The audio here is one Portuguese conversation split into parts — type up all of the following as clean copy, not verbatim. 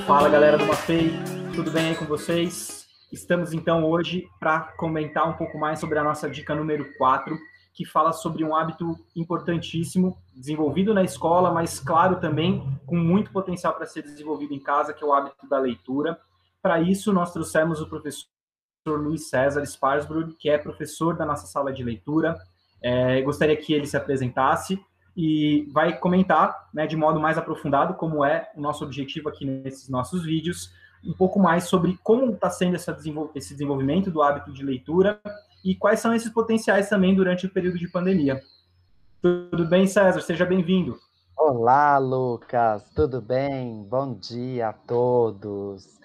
Fala, galera do Mafei, tudo bem aí com vocês? Estamos então hoje para comentar um pouco mais sobre a nossa dica número 4, que fala sobre um hábito importantíssimo, desenvolvido na escola, mas claro também com muito potencial para ser desenvolvido em casa, que é o hábito da leitura. Para isso, nós trouxemos o professor Luiz César Sparsbrug, que é professor da nossa sala de leitura. Gostaria que ele se apresentasse e vai comentar, né, de modo mais aprofundado, como é o nosso objetivo aqui nesses nossos vídeos, um pouco mais sobre como está sendo esse desenvolvimento do hábito de leitura e quais são esses potenciais também durante o período de pandemia. Tudo bem, César? Seja bem-vindo. Olá, Lucas, tudo bem? Bom dia a todos.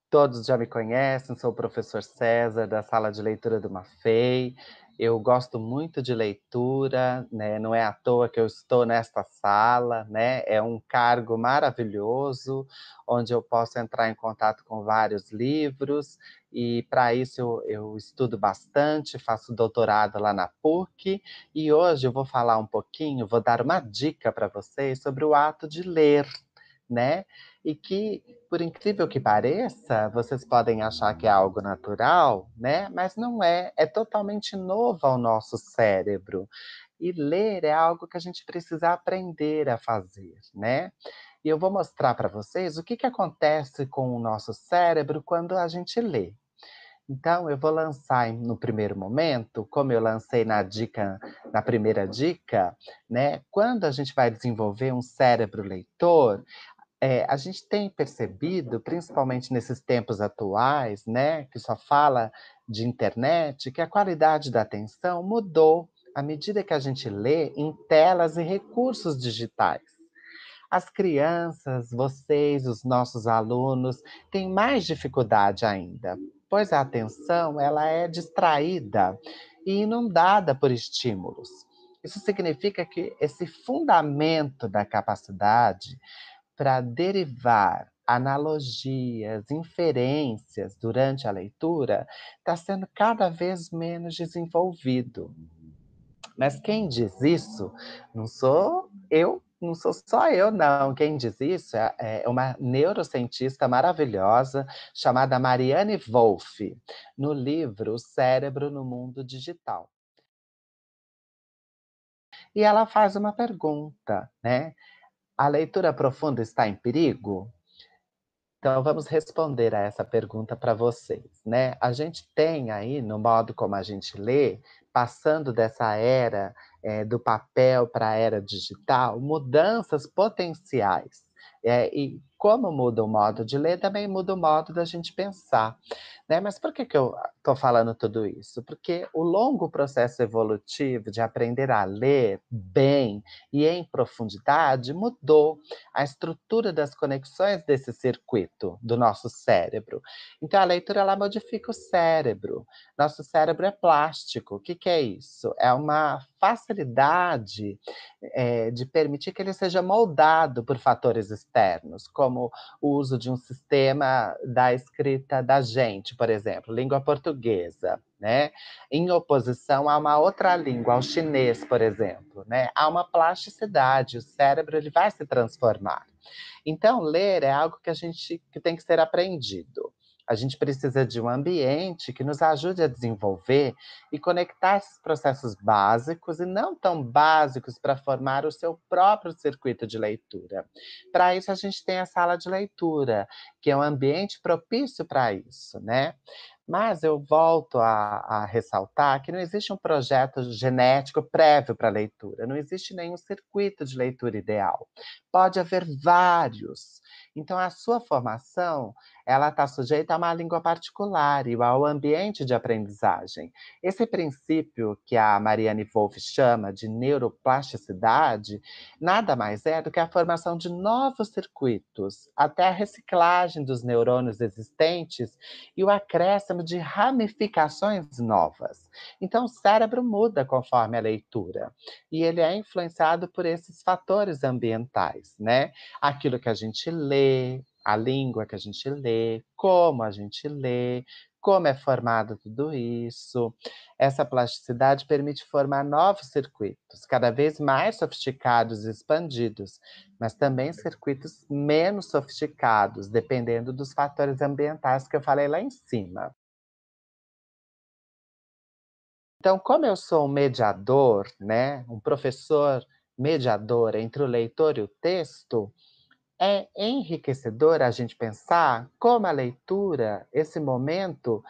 Todos já me conhecem, sou o professor César, da sala de leitura do Mafei. Eu gosto muito de leitura, né? Não é à toa que eu estou nesta sala, né? É um cargo maravilhoso, onde eu posso entrar em contato com vários livros, e para isso eu estudo bastante, faço doutorado lá na PUC, e hoje eu vou falar um pouquinho, vou dar uma dica para vocês sobre o ato de ler, né? E que, por incrível que pareça, vocês podem achar que é algo natural, né? Mas não é, é totalmente novo ao nosso cérebro. E ler é algo que a gente precisa aprender a fazer, né? E eu vou mostrar para vocês o que acontece com o nosso cérebro quando a gente lê. Então, eu vou lançar no primeiro momento, como eu lancei na primeira dica, né? Quando a gente vai desenvolver um cérebro leitor, a gente tem percebido, principalmente nesses tempos atuais, né, que só fala de internet, que a qualidade da atenção mudou à medida que a gente lê em telas e recursos digitais. As crianças, vocês, os nossos alunos, têm mais dificuldade ainda, pois a atenção ela é distraída e inundada por estímulos. Isso significa que esse fundamento da capacidade para derivar analogias, inferências durante a leitura, está sendo cada vez menos desenvolvido. Mas quem diz isso não sou eu, não sou só eu, não. Quem diz isso é uma neurocientista maravilhosa chamada Marianne Wolf, no livro O Cérebro no Mundo Digital. E ela faz uma pergunta, né? A leitura profunda está em perigo? Então, vamos responder a essa pergunta para vocês, né? A gente tem aí, no modo como a gente lê, passando dessa era do papel para a era digital, mudanças potenciais. E como muda o modo de ler, também muda o modo da gente pensar, né? Mas por que eu estou falando tudo isso? Porque o longo processo evolutivo de aprender a ler bem e em profundidade mudou a estrutura das conexões desse circuito do nosso cérebro. Então, a leitura ela modifica o cérebro. Nosso cérebro é plástico. O que é isso? É uma facilidade de permitir que ele seja moldado por fatores externos, como o uso de um sistema da escrita da gente, por exemplo, língua portuguesa, né? Em oposição a uma outra língua, ao chinês, por exemplo, né? Há uma plasticidade, o cérebro ele vai se transformar. Então, ler é algo que tem que ser aprendido. A gente precisa de um ambiente que nos ajude a desenvolver e conectar esses processos básicos e não tão básicos para formar o seu próprio circuito de leitura. Para isso, a gente tem a sala de leitura, que é um ambiente propício para isso, né? Mas eu volto a ressaltar que não existe um projeto genético prévio para a leitura, não existe nenhum circuito de leitura ideal. Pode haver vários. Então, a sua formação, ela está sujeita a uma língua particular e ao ambiente de aprendizagem. Esse princípio que a Marianne Wolf chama de neuroplasticidade, nada mais é do que a formação de novos circuitos, até a reciclagem dos neurônios existentes e o acréscimo de ramificações novas. Então, o cérebro muda conforme a leitura, e ele é influenciado por esses fatores ambientais, né? Aquilo que a gente lê, a língua que a gente lê, como a gente lê, como é formado tudo isso. Essa plasticidade permite formar novos circuitos, cada vez mais sofisticados e expandidos, mas também circuitos menos sofisticados, dependendo dos fatores ambientais que eu falei lá em cima. Então, como eu sou um mediador, né, um professor mediador entre o leitor e o texto, é enriquecedor a gente pensar como a leitura, esse momento,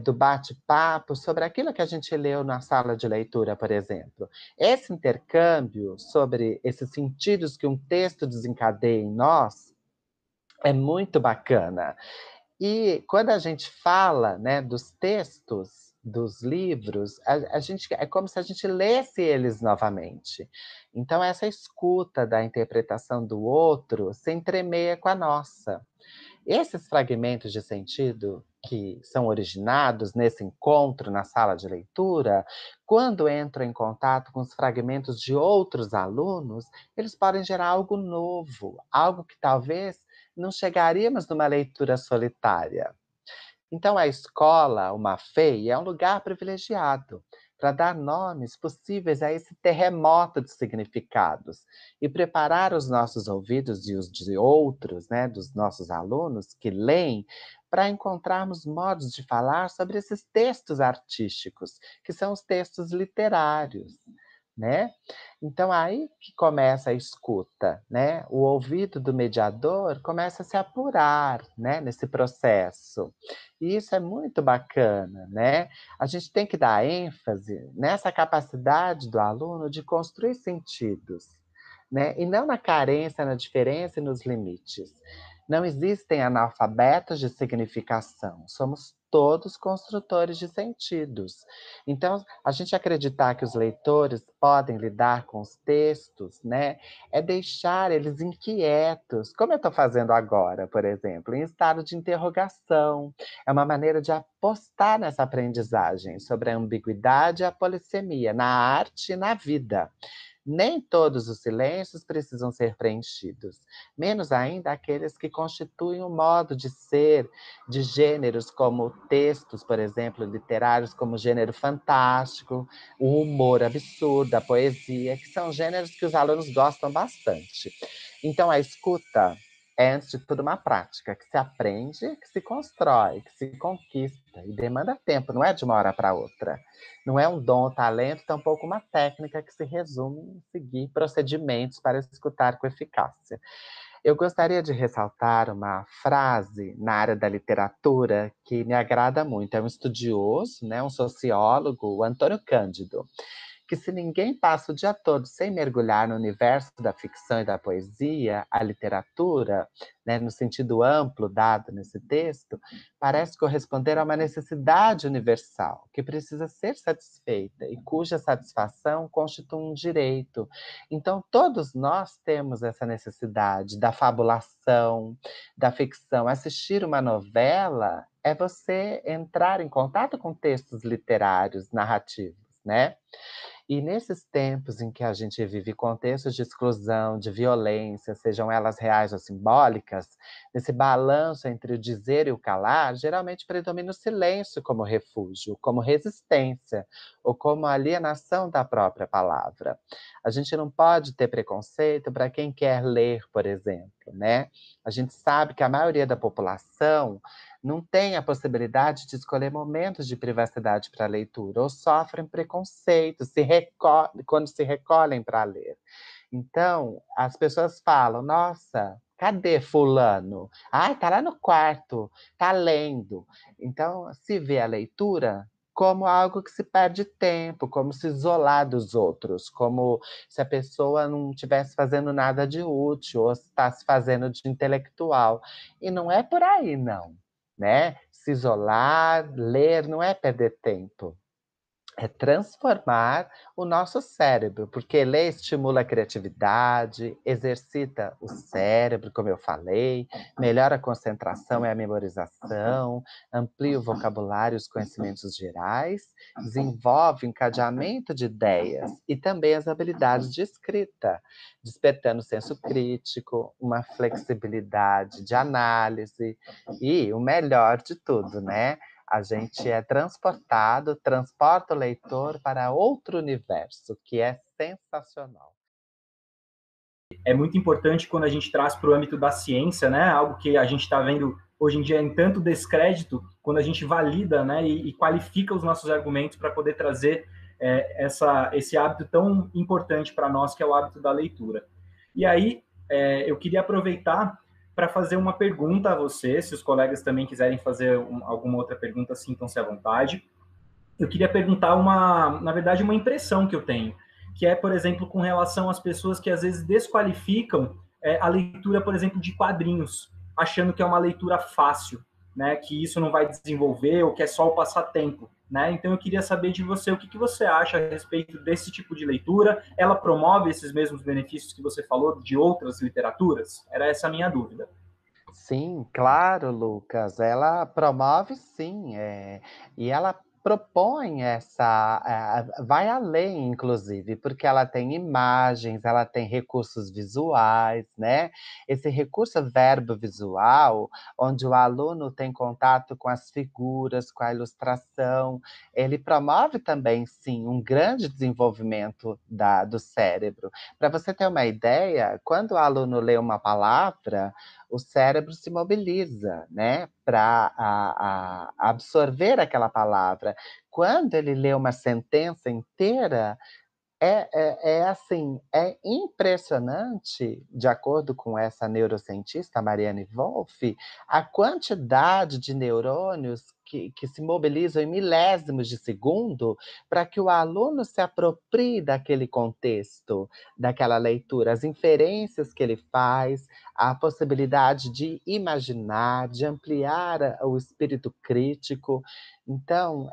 do bate-papo sobre aquilo que a gente leu na sala de leitura, por exemplo. Esse intercâmbio sobre esses sentidos que um texto desencadeia em nós é muito bacana. E quando a gente fala, né, dos textos, dos livros, a gente é como se a gente lesse eles novamente. Então essa escuta da interpretação do outro se entremeia com a nossa. Esses fragmentos de sentido que são originados nesse encontro na sala de leitura, quando entram em contato com os fragmentos de outros alunos, eles podem gerar algo novo, algo que talvez não chegaríamos numa leitura solitária. Então, a escola, o Mafei, é um lugar privilegiado para dar nomes possíveis a esse terremoto de significados e preparar os nossos ouvidos e os de outros, né, dos nossos alunos que leem, para encontrarmos modos de falar sobre esses textos artísticos, que são os textos literários, né? Então aí que começa a escuta, né? O ouvido do mediador começa a se apurar, né, nesse processo. E isso é muito bacana, né? A gente tem que dar ênfase nessa capacidade do aluno de construir sentidos, né? E não na carência, na diferença e nos limites. Não existem analfabetos de significação. Somos todos construtores de sentidos. Então, a gente acreditar que os leitores podem lidar com os textos, né, é deixar eles inquietos, como eu estou fazendo agora, por exemplo, em estado de interrogação. É uma maneira de apostar nessa aprendizagem sobre a ambiguidade e a polissemia na arte e na vida. Nem todos os silêncios precisam ser preenchidos, menos ainda aqueles que constituem o modo de ser de gêneros como textos, por exemplo, literários como o gênero fantástico, o humor absurdo, a poesia, que são gêneros que os alunos gostam bastante. Então, a escuta é, antes de tudo, uma prática que se aprende, que se constrói, que se conquista e demanda tempo, não é de uma hora para outra. Não é um dom ou talento, tampouco uma técnica que se resume em seguir procedimentos para escutar com eficácia. Eu gostaria de ressaltar uma frase na área da literatura que me agrada muito. É um estudioso, né, um sociólogo, o Antônio Cândido, que se ninguém passa o dia todo sem mergulhar no universo da ficção e da poesia, a literatura, né, no sentido amplo dado nesse texto, parece corresponder a uma necessidade universal que precisa ser satisfeita e cuja satisfação constitui um direito. Então, todos nós temos essa necessidade da fabulação, da ficção. Assistir uma novela é você entrar em contato com textos literários, narrativos, né? E nesses tempos em que a gente vive contextos de exclusão, de violência, sejam elas reais ou simbólicas, nesse balanço entre o dizer e o calar, geralmente predomina o silêncio como refúgio, como resistência, ou como alienação da própria palavra. A gente não pode ter preconceito para quem quer ler, por exemplo, né? A gente sabe que a maioria da população não tem a possibilidade de escolher momentos de privacidade para a leitura, ou sofrem preconceito quando se recolhem para ler. Então, as pessoas falam: nossa, cadê fulano? Ai, tá lá no quarto, tá lendo. Então, se vê a leitura como algo que se perde tempo, como se isolar dos outros, como se a pessoa não estivesse fazendo nada de útil, ou está se fazendo de intelectual. E não é por aí, não, né? Se isolar, ler, não é perder tempo. É transformar o nosso cérebro, porque ler estimula a criatividade, exercita o cérebro, como eu falei, melhora a concentração e a memorização, amplia o vocabulário e os conhecimentos gerais, desenvolve o encadeamento de ideias e também as habilidades de escrita, despertando o senso crítico, uma flexibilidade de análise e, o melhor de tudo, né? A gente é transportado, transporta o leitor para outro universo, que é sensacional. É muito importante quando a gente traz para o âmbito da ciência, né? Algo que a gente está vendo hoje em dia em tanto descrédito, quando a gente valida, né, e qualifica os nossos argumentos para poder trazer esse hábito tão importante para nós, que é o hábito da leitura. E aí, eu queria aproveitar para fazer uma pergunta a você, se os colegas também quiserem fazer alguma outra pergunta, sintam-se à vontade. Eu queria perguntar na verdade, uma impressão que eu tenho, que é, por exemplo, com relação às pessoas que às vezes desqualificam a leitura, por exemplo, de quadrinhos, achando que é uma leitura fácil, né, que isso não vai desenvolver ou que é só o passatempo, né? Então eu queria saber de você o que você acha a respeito desse tipo de leitura. Ela promove esses mesmos benefícios que você falou de outras literaturas? Era essa a minha dúvida. Sim, claro, Lucas. Ela promove sim, e ela propõe vai além, inclusive, porque ela tem imagens, ela tem recursos visuais, né? Esse recurso verbo-visual, onde o aluno tem contato com as figuras, com a ilustração, ele promove também, sim, um grande desenvolvimento do cérebro. Para você ter uma ideia, quando o aluno lê uma palavra, o cérebro se mobiliza, né, para absorver aquela palavra. Quando ele lê uma sentença inteira, assim, é impressionante, de acordo com essa neurocientista, Marianne Wolff, a quantidade de neurônios que se mobilizam em milésimos de segundo para que o aluno se aproprie daquele contexto, daquela leitura, as inferências que ele faz, a possibilidade de imaginar, de ampliar o espírito crítico. Então,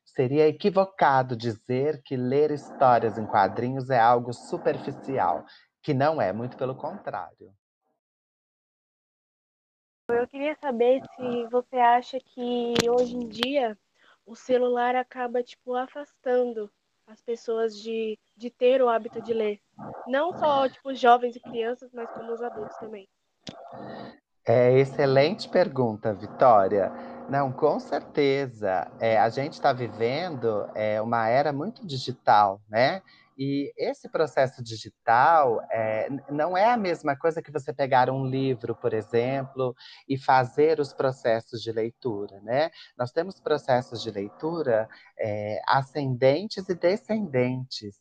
seria equivocado dizer que ler histórias em quadrinhos é algo superficial, que não é, muito pelo contrário. Eu queria saber se você acha que hoje em dia o celular acaba, tipo, afastando as pessoas de ter o hábito de ler. Não só, tipo, jovens e crianças, mas como os adultos também. Excelente pergunta, Vitória. Não, com certeza. A gente está vivendo uma era muito digital, né? E esse processo digital não é a mesma coisa que você pegar um livro, por exemplo, e fazer os processos de leitura, né? Nós temos processos de leitura ascendentes e descendentes.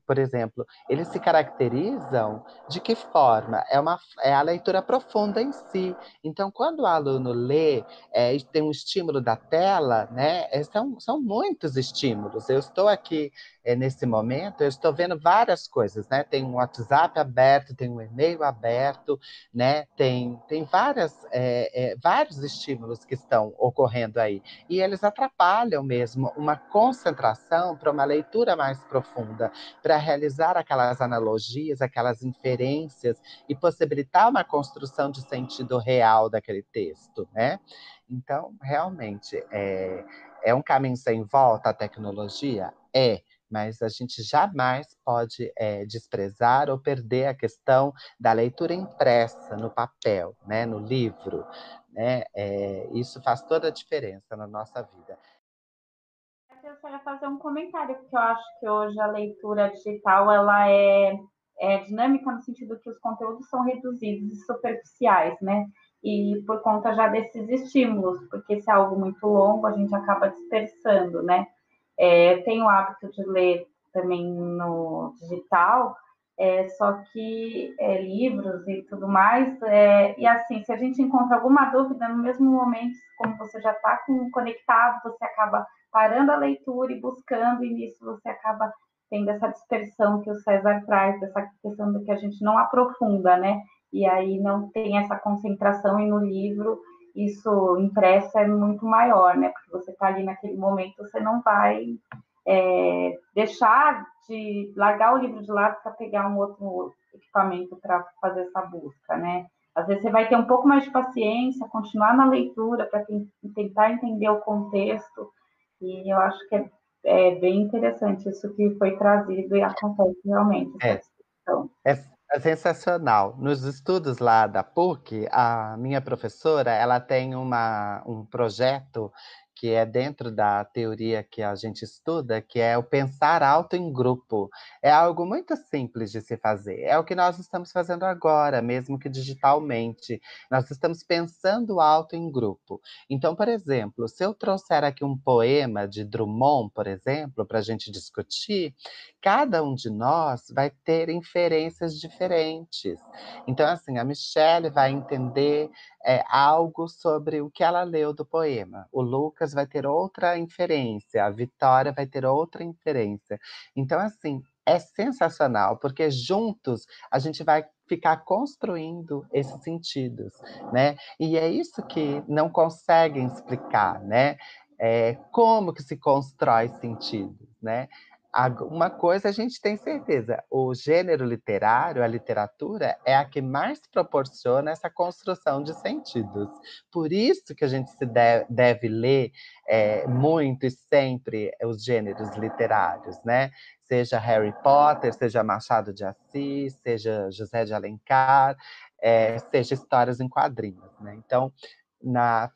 Por exemplo, eles se caracterizam de que forma? É a leitura profunda em si. Então, quando o aluno lê e tem um estímulo da tela, né, são muitos estímulos. Eu estou aqui nesse momento, eu estou vendo várias coisas, né? Tem um WhatsApp aberto, tem um e-mail aberto, né? Tem vários estímulos que estão ocorrendo aí. E eles atrapalham mesmo uma concentração para uma leitura mais profunda, para realizar aquelas analogias, aquelas inferências e possibilitar uma construção de sentido real daquele texto, né? Então, realmente, é um caminho sem volta a tecnologia? Mas a gente jamais pode desprezar ou perder a questão da leitura impressa no papel, né, no livro, né? Isso faz toda a diferença na nossa vida. Eu só ia fazer um comentário, porque eu acho que hoje a leitura digital ela é dinâmica no sentido que os conteúdos são reduzidos e superficiais, né? E por conta já desses estímulos, porque se é algo muito longo, a gente acaba dispersando, né? Eu tenho o hábito de ler também no digital, só que livros e tudo mais, e assim, se a gente encontra alguma dúvida, no mesmo momento, como você já está conectado, você acaba parando a leitura e buscando, e nisso você acaba tendo essa dispersão que o César traz, essa questão de que a gente não aprofunda, né? E aí não tem essa concentração, e no livro isso impresso é muito maior, né? Porque você está ali naquele momento, você não vai deixar de largar o livro de lado para pegar um outro equipamento para fazer essa busca, né? Às vezes você vai ter um pouco mais de paciência, continuar na leitura para tentar entender o contexto, e eu acho que é bem interessante isso que foi trazido e acontece realmente, essa discussão. É sensacional. Nos estudos lá da PUC, a minha professora, ela tem um projeto que é dentro da teoria que a gente estuda, que é o pensar alto em grupo. É algo muito simples de se fazer. É o que nós estamos fazendo agora, mesmo que digitalmente. Nós estamos pensando alto em grupo. Então, por exemplo, se eu trouxer aqui um poema de Drummond, por exemplo, para a gente discutir, cada um de nós vai ter inferências diferentes. Então, assim, a Michelle vai entender algo sobre o que ela leu do poema. O Lucas vai ter outra inferência, a Vitória vai ter outra inferência. Então, assim, é sensacional, porque juntos a gente vai ficar construindo esses sentidos, né? E é isso que não conseguem explicar, né? Como que se constrói sentidos, né? Uma coisa a gente tem certeza, o gênero literário, a literatura, é a que mais proporciona essa construção de sentidos. Por isso que a gente deve ler muito e sempre os gêneros literários, né? Seja Harry Potter, seja Machado de Assis, seja José de Alencar, seja histórias em quadrinhos, né? Então,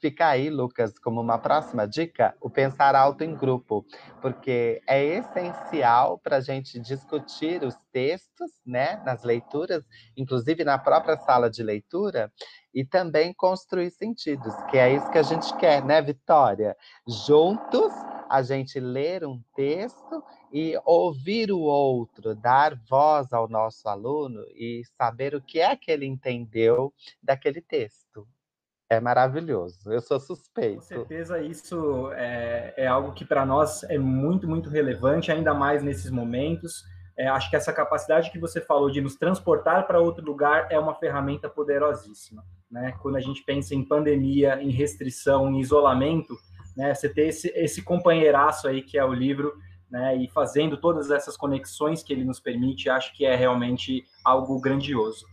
fica aí, Lucas, como uma próxima dica, o pensar alto em grupo, porque é essencial para a gente discutir os textos, né, nas leituras, inclusive na própria sala de leitura, e também construir sentidos, que é isso que a gente quer, né, Vitória? Juntos, a gente ler um texto e ouvir o outro, dar voz ao nosso aluno e saber o que é que ele entendeu daquele texto. É maravilhoso, eu sou Com suspeito. certeza isso é algo que para nós é muito, muito relevante, ainda mais nesses momentos. Acho que essa capacidade que você falou de nos transportar para outro lugar é uma ferramenta poderosíssima, né? Quando a gente pensa em pandemia, em restrição, em isolamento, né? Você ter esse companheiraço aí que é o livro, né? E fazendo todas essas conexões que ele nos permite, acho que é realmente algo grandioso.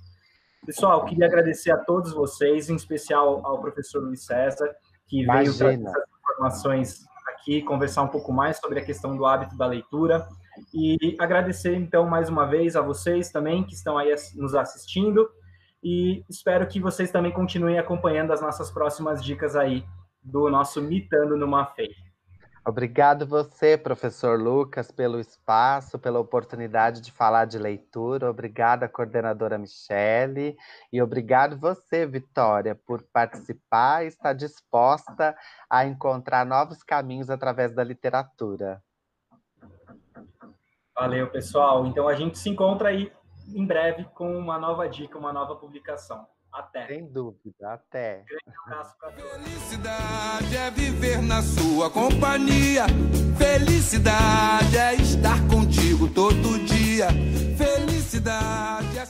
Pessoal, queria agradecer a todos vocês, em especial ao professor Luiz César, que veio trazer essas informações aqui, conversar um pouco mais sobre a questão do hábito da leitura. E agradecer, então, mais uma vez a vocês também, que estão aí nos assistindo. E espero que vocês também continuem acompanhando as nossas próximas dicas aí do nosso Mitando numa Fei. Obrigado você, professor Lucas, pelo espaço, pela oportunidade de falar de leitura. Obrigada, coordenadora Michelle. E obrigado você, Vitória, por participar e estar disposta a encontrar novos caminhos através da literatura. Valeu, pessoal. Então a gente se encontra aí em breve com uma nova dica, uma nova publicação. Até. Sem dúvida, até. Grande abraço para todos. Felicidade é viver na sua companhia. Felicidade é estar contigo todo dia. Felicidade é